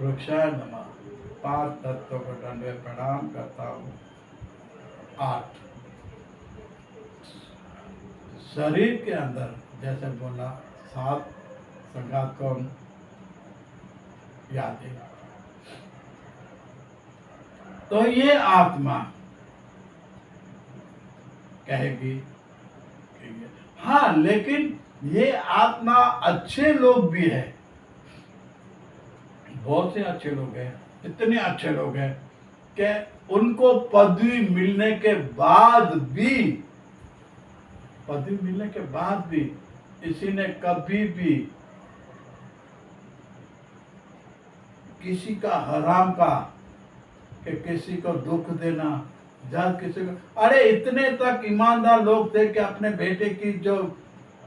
वृक्षाय नमः। 5 तत्वों को दंडवत प्रणाम करता हूँ। 8 शरीर के अंदर जैसे बोला 7 संघात कौन यादें, तो ये आत्मा कहेगी हाँ, लेकिन ये आत्मा अच्छे लोग भी है, बहुत से अच्छे लोग हैं, इतने अच्छे लोग हैं कि उनको पदवी मिलने के बाद भी किसी ने कभी भी किसी का हराम का कि किसी को दुख देना, जब किसी को, अरे इतने तक ईमानदार लोग थे कि अपने बेटे की जो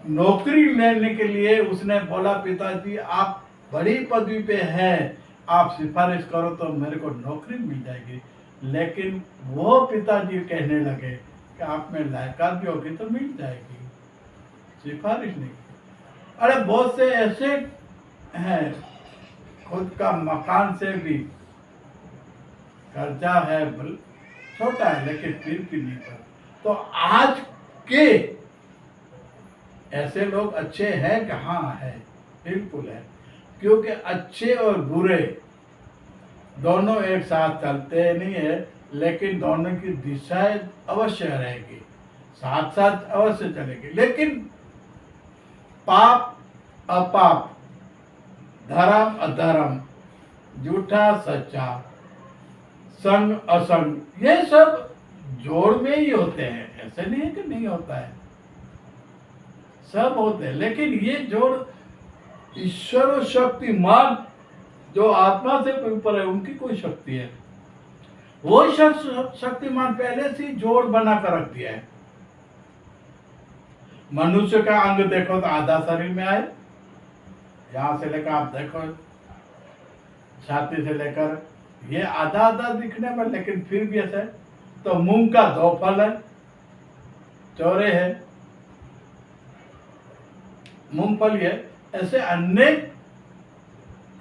नौकरी लेने के लिए उसने बोला, पिताजी आप बड़ी पदवी पे हैं, आप सिफारिश करो तो मेरे को नौकरी मिल जाएगी। लेकिन वो पिताजी कहने लगे कि आप में लायकात भी होगी तो मिल जाएगी, सिफारिश नहीं की। अरे बहुत से ऐसे हैं, खुद का मकान से भी कर्जा है, छोटा है लेकिन फिर भी नहीं कर। तो आज के ऐसे लोग अच्छे हैं, कहाँ है? बिल्कुल है, क्योंकि अच्छे और बुरे दोनों एक साथ चलते नहीं है, लेकिन दोनों की दिशाएं अवश्य रहेगी, साथ साथ अवश्य चलेगी। लेकिन पाप अपाप, धर्म अधर्म, झूठा सच्चा, संग असंग, ये सब जोड़ में ही होते हैं, ऐसे नहीं है कि नहीं होता है, सब होते हैं। लेकिन ये जोड़ ईश्वर शक्तिमान जो आत्मा से ऊपर है, उनकी कोई शक्ति है, वो शक्तिमान पहले से जोड़ बना कर रख दिया है। मनुष्य का अंग देखो तो आधा शरीर में आए, यहां से लेकर आप देखो छाती से लेकर ये आधा आधा दिखने पर, लेकिन फिर भी ऐसा है। तो मूंग का 2 फल है, चौरे है, मूंगफली है, ऐसे अनेक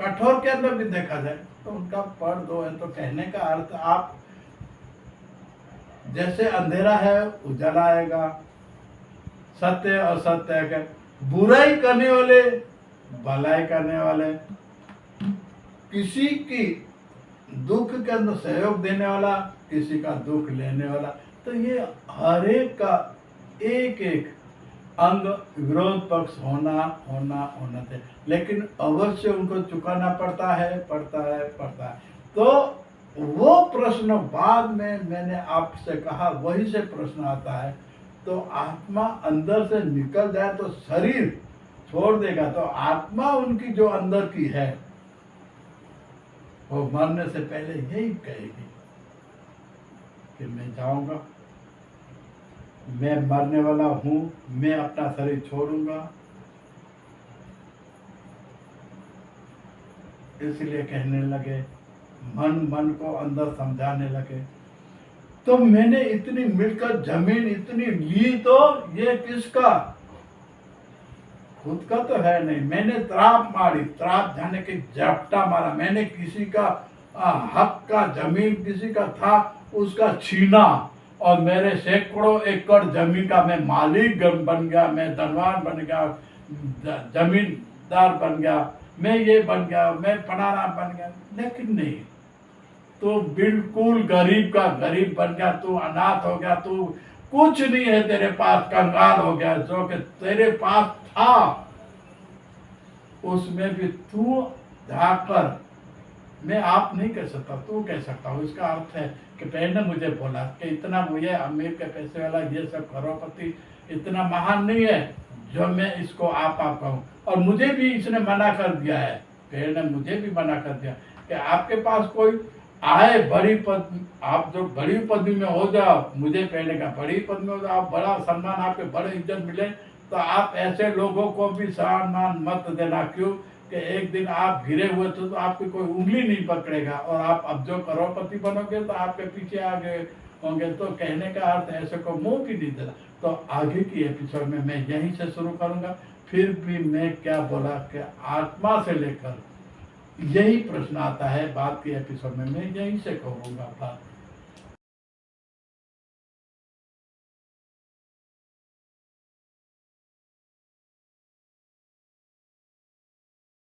कठोर के अंदर भी देखा जाए तो उनका पर 2 है। तो कहने का अर्थ, आप जैसे अंधेरा है उजाला आएगा, सत्य असत्य है, बुराई करने वाले भलाई करने वाले, किसी की दुख के अंदर सहयोग देने वाला, किसी का दुख लेने वाला, तो ये हर एक का एक एक अंग विरोध पक्ष होना चाहिए, लेकिन अवश्य उनको चुकाना पड़ता है। तो वो प्रश्न बाद में मैंने आपसे कहा, वही से प्रश्न आता है। तो आत्मा अंदर से निकल जाए तो शरीर छोड़ देगा, तो आत्मा उनकी जो अंदर की है वो मरने से पहले यही कहेगी कि मैं जाऊंगा, मैं मरने वाला हूं, मैं अपना शरीर छोड़ूंगा। इसलिए कहने लगे, मन को अंदर समझाने लगे, तो मैंने इतनी मिलकर जमीन इतनी ली, तो ये किसका? खुद का तो है नहीं। मैंने त्राप मारी, त्राप जाने के झपटा मारा, मैंने किसी का हक का जमीन किसी का था उसका छीना, और मेरे सैकड़ों एकड़ जमीन का मैं मालिक बन गया, मैं धनवान बन गया, जमींदार बन गया, मैं ये बन गया, मैं फलाना बन गया। लेकिन नहीं, तो बिल्कुल गरीब का गरीब बन गया, तू अनाथ हो गया, तू कुछ नहीं है तेरे पास, कंगाल हो गया। जो कि तेरे पास था उसमें भी तू जाकर, मैं आप नहीं कह सकता, तू कह सकता हूँ। इसका अर्थ है कि बहन ने मुझे बोला कि इतना मुझे अमीर के पैसे वाला, ये सब करोड़पति इतना महान नहीं है जो मैं इसको आप कहूँ। और मुझे भी इसने मना कर दिया है, बहन ने मुझे भी मना कर दिया कि आपके पास कोई आए बड़ी पद, आप जो बड़ी पदवी में हो जाओ, मुझे पहले का बड़ी पद में हो जाओ, आप बड़ा सम्मान, आपके बड़े इज्जत मिले, तो आप ऐसे लोगों को भी सम्मान मत देना। क्यों कि एक दिन आप गिरे हुए थे तो आपकी कोई उंगली नहीं पकड़ेगा, और आप अब जो करोड़पति बनोगे तो आपके पीछे आगे होंगे। तो कहने का अर्थ ऐसे को मुंह भी नहीं देना। तो आगे की एपिसोड में मैं यहीं से शुरू करूंगा। फिर भी मैं क्या बोला कि आत्मा से लेकर यही प्रश्न आता है। बात के एपिसोड में मैं यहीं से कहूँगा बात।